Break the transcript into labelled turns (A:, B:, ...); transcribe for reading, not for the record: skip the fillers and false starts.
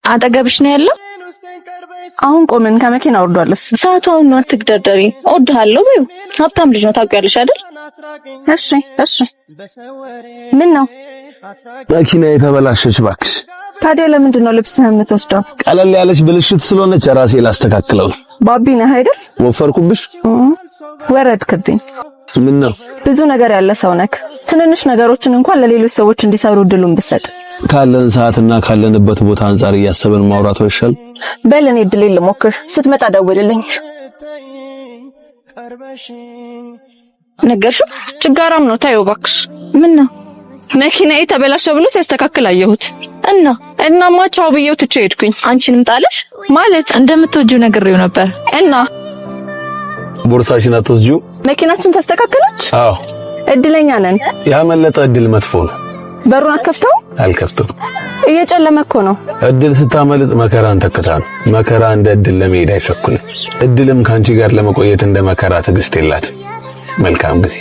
A: አጠገብሽ ነው ያለው?
B: አሁን ቆመን ከመኪና ወርዷልስ።
A: ሰዓቱ አሁን ነው። አትግደርደሪ። እወድሃለሁ በይው። ሀብታም ልጅ ነው ታውቂያለሽ አይደል?
B: እሺ ምን ነው?
C: መኪና የተበላሸች ባክሽ።
B: ታዲያ ለምንድን ነው ልብስህን የምትወስደው?
C: ቀለል ያለች ብልሽት ስለሆነች ራሴ ላስተካክለው።
B: ባቢ ነህ አይደል?
C: ወፈርኩብሽ?
B: ወረድክብኝ።
C: ምን ነው?
B: ብዙ ነገር ያለ ሰው ነክ። ትንንሽ ነገሮችን እንኳን ለሌሎች ሰዎች እንዲሰሩ እድሉን ብሰጥ።
C: ካለን ሰዓትና ካለንበት ቦታ አንፃር እያሰበን ማውራት ወሻል።
B: በል እኔ እድሌን ልሞክር። ስትመጣ ደውልልኝ።
A: ነገርሽው? ችጋራም ነው። ታየው እባክሽ። ምን ነው? መኪናዬ ተበላሸ ብሎ ሲያስተካክል አየሁት እናማ ቻው ብዬው ትቼ ሄድኩኝ። አንቺንም ጣለሽ ማለት እንደምትወጂው ነግሬው ነበር እና
C: ቦርሳሽን አትወስጂው?
B: መኪናችን ተስተካከለች?
C: አዎ።
B: እድለኛ ነን።
C: ያመለጠ እድል መጥፎ ነው።
B: በሩን አከፍተው?
C: አልከፍተው።
B: እየጨለመ እኮ ነው።
C: እድል ስታመልጥ መከራን ተከታ ነው። መከራ እንደ እድል ለመሄድ አይቸኩልም። እድልም ካንቺ ጋር ለመቆየት እንደ መከራ ትዕግስት የላትም። መልካም ጊዜ።